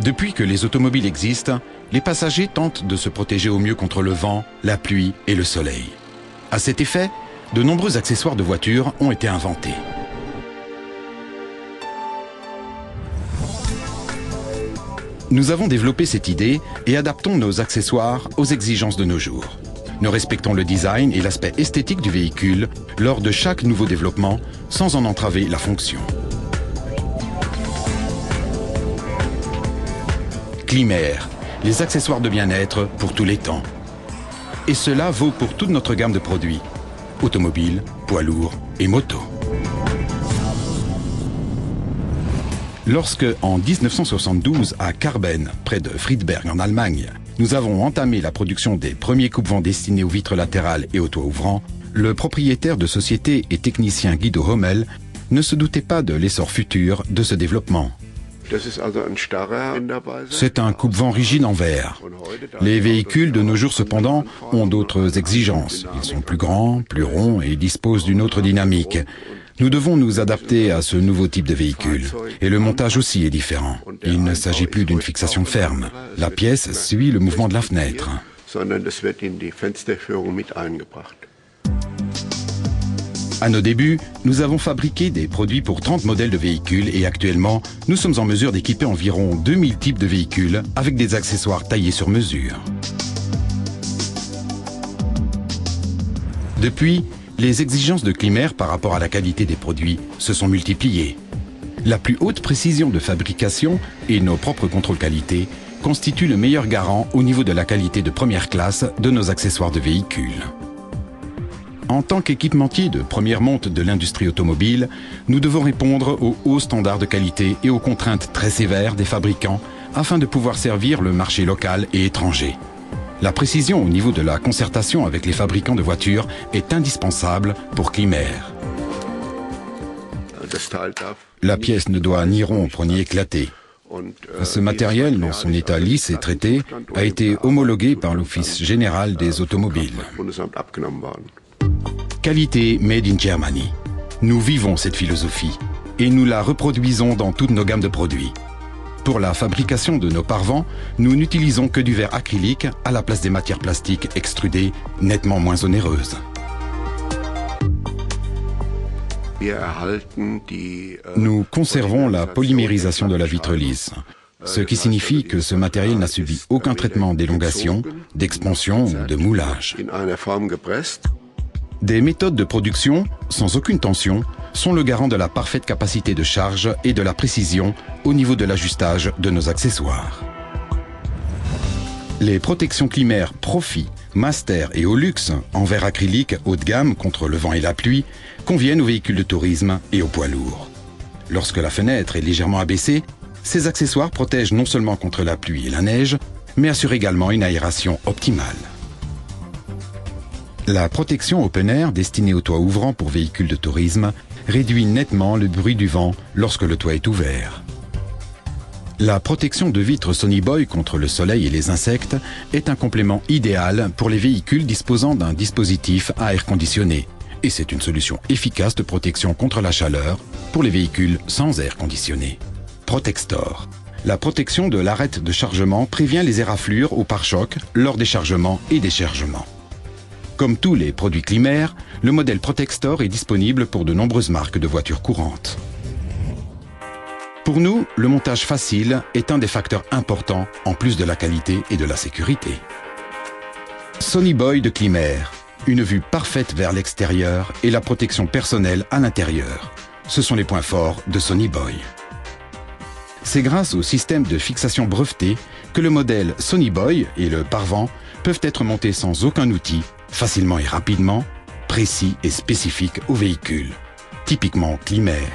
Depuis que les automobiles existent, les passagers tentent de se protéger au mieux contre le vent, la pluie et le soleil. À cet effet, de nombreux accessoires de voiture ont été inventés. Nous avons développé cette idée et adaptons nos accessoires aux exigences de nos jours. Nous respectons le design et l'aspect esthétique du véhicule lors de chaque nouveau développement sans en entraver la fonction. Klimer, les accessoires de bien-être pour tous les temps. Et cela vaut pour toute notre gamme de produits, automobiles, poids lourds et motos. Lorsque, en 1972, à Karben, près de Friedberg en Allemagne, nous avons entamé la production des premiers coupe-vents destinés aux vitres latérales et aux toits ouvrants, le propriétaire de société et technicien Guido Rommel ne se doutait pas de l'essor futur de ce développement. C'est un coupe-vent rigide en verre. Les véhicules de nos jours, cependant, ont d'autres exigences. Ils sont plus grands, plus ronds et disposent d'une autre dynamique. Nous devons nous adapter à ce nouveau type de véhicule. Et le montage aussi est différent. Il ne s'agit plus d'une fixation ferme. La pièce suit le mouvement de la fenêtre. À nos débuts, nous avons fabriqué des produits pour 30 modèles de véhicules et actuellement, nous sommes en mesure d'équiper environ 2000 types de véhicules avec des accessoires taillés sur mesure. Depuis, les exigences de Klimer par rapport à la qualité des produits se sont multipliées. La plus haute précision de fabrication et nos propres contrôles qualité constituent le meilleur garant au niveau de la qualité de première classe de nos accessoires de véhicules. En tant qu'équipementier de première monte de l'industrie automobile, nous devons répondre aux hauts standards de qualité et aux contraintes très sévères des fabricants afin de pouvoir servir le marché local et étranger. La précision au niveau de la concertation avec les fabricants de voitures est indispensable pour Klimer. La pièce ne doit ni rompre ni éclater. Ce matériel, dans son état lisse et traité, a été homologué par l'Office général des automobiles. Qualité made in Germany. Nous vivons cette philosophie et nous la reproduisons dans toutes nos gammes de produits. Pour la fabrication de nos pare-vents, nous n'utilisons que du verre acrylique à la place des matières plastiques extrudées, nettement moins onéreuses. Nous conservons la polymérisation de la vitre lisse, ce qui signifie que ce matériel n'a subi aucun traitement d'élongation, d'expansion ou de moulage. Des méthodes de production, sans aucune tension, sont le garant de la parfaite capacité de charge et de la précision au niveau de l'ajustage de nos accessoires. Les protections Klimer Profi, Master et Haut-Luxe en verre acrylique haut de gamme contre le vent et la pluie conviennent aux véhicules de tourisme et aux poids lourds. Lorsque la fenêtre est légèrement abaissée, ces accessoires protègent non seulement contre la pluie et la neige, mais assurent également une aération optimale. La protection open air destinée aux toits ouvrants pour véhicules de tourisme réduit nettement le bruit du vent lorsque le toit est ouvert. La protection de vitres Sony Boy contre le soleil et les insectes est un complément idéal pour les véhicules disposant d'un dispositif à air conditionné. Et c'est une solution efficace de protection contre la chaleur pour les véhicules sans air conditionné. Protextor. La protection de l'arête de chargement prévient les éraflures au pare-choc lors des chargements et déchargements. Comme tous les produits Klimer, le modèle Protextor est disponible pour de nombreuses marques de voitures courantes. Pour nous, le montage facile est un des facteurs importants en plus de la qualité et de la sécurité. Sony Boy de Klimer, une vue parfaite vers l'extérieur et la protection personnelle à l'intérieur. Ce sont les points forts de Sony Boy. C'est grâce au système de fixation breveté que le modèle Sony Boy et le pare-vent peuvent être montés sans aucun outil, facilement et rapidement, précis et spécifique au véhicule. Typiquement Klimer.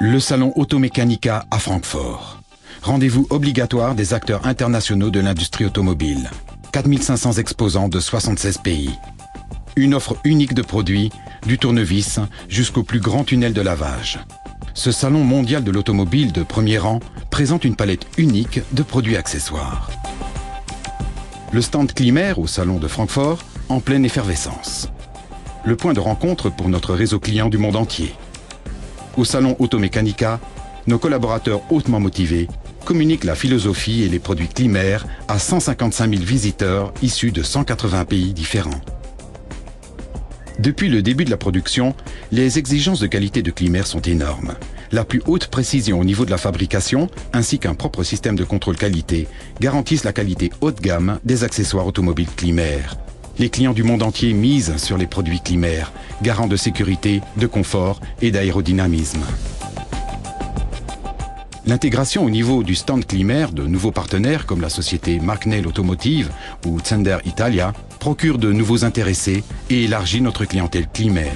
Le salon Automechanica à Francfort. Rendez-vous obligatoire des acteurs internationaux de l'industrie automobile. 4500 exposants de 76 pays. Une offre unique de produits, du tournevis jusqu'au plus grand tunnel de lavage. Ce salon mondial de l'automobile de premier rang présente une palette unique de produits accessoires. Le stand Klimer au salon de Francfort en pleine effervescence. Le point de rencontre pour notre réseau client du monde entier. Au salon Automechanica, nos collaborateurs hautement motivés communiquent la philosophie et les produits Climer à 155 000 visiteurs issus de 180 pays différents. Depuis le début de la production, les exigences de qualité de Climer sont énormes. La plus haute précision au niveau de la fabrication, ainsi qu'un propre système de contrôle qualité, garantissent la qualité haut de gamme des accessoires automobiles Climer. Les clients du monde entier misent sur les produits Climer, garants de sécurité, de confort et d'aérodynamisme. L'intégration au niveau du stand Climer de nouveaux partenaires comme la société Marknell Automotive ou Zender Italia procure de nouveaux intéressés et élargit notre clientèle Climer.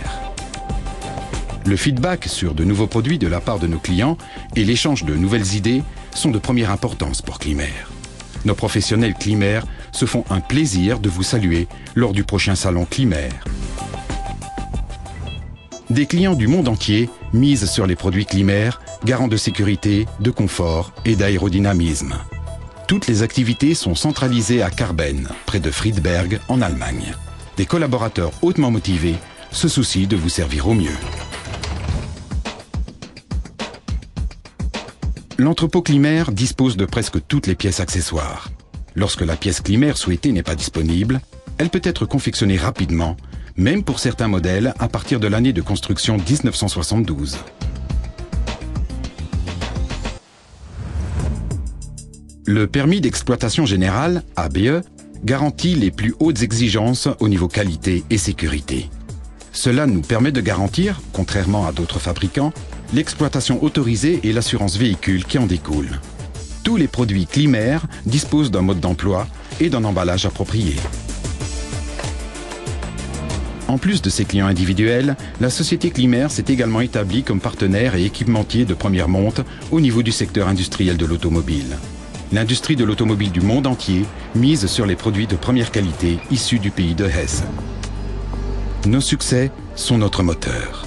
Le feedback sur de nouveaux produits de la part de nos clients et l'échange de nouvelles idées sont de première importance pour Climer. Nos professionnels Climer se font un plaisir de vous saluer lors du prochain salon Climer. Des clients du monde entier misent sur les produits Climer, garants de sécurité, de confort et d'aérodynamisme. Toutes les activités sont centralisées à Karben, près de Friedberg, en Allemagne. Des collaborateurs hautement motivés se soucient de vous servir au mieux. L'entrepôt Climer dispose de presque toutes les pièces accessoires. Lorsque la pièce Climer souhaitée n'est pas disponible, elle peut être confectionnée rapidement, même pour certains modèles à partir de l'année de construction 1972. Le permis d'exploitation générale, ABE, garantit les plus hautes exigences au niveau qualité et sécurité. Cela nous permet de garantir, contrairement à d'autres fabricants, l'exploitation autorisée et l'assurance véhicule qui en découle. Tous les produits Climer disposent d'un mode d'emploi et d'un emballage approprié. En plus de ses clients individuels, la société Climer s'est également établie comme partenaire et équipementier de première monte au niveau du secteur industriel de l'automobile. L'industrie de l'automobile du monde entier mise sur les produits de première qualité issus du pays de Hesse. Nos succès sont notre moteur.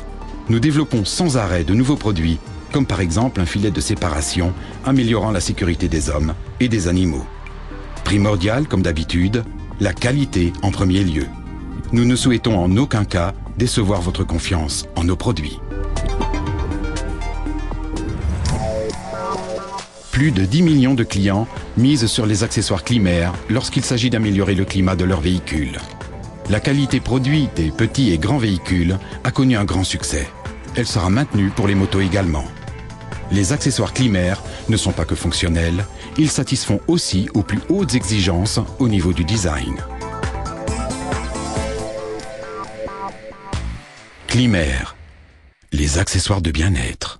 Nous développons sans arrêt de nouveaux produits, comme par exemple un filet de séparation améliorant la sécurité des hommes et des animaux. Primordial, comme d'habitude, la qualité en premier lieu. Nous ne souhaitons en aucun cas décevoir votre confiance en nos produits. Plus de 10 millions de clients misent sur les accessoires Climer lorsqu'il s'agit d'améliorer le climat de leur véhicule. La qualité produit des petits et grands véhicules a connu un grand succès. Elle sera maintenue pour les motos également. Les accessoires Climer ne sont pas que fonctionnels, ils satisfont aussi aux plus hautes exigences au niveau du design. Climer, les accessoires de bien-être.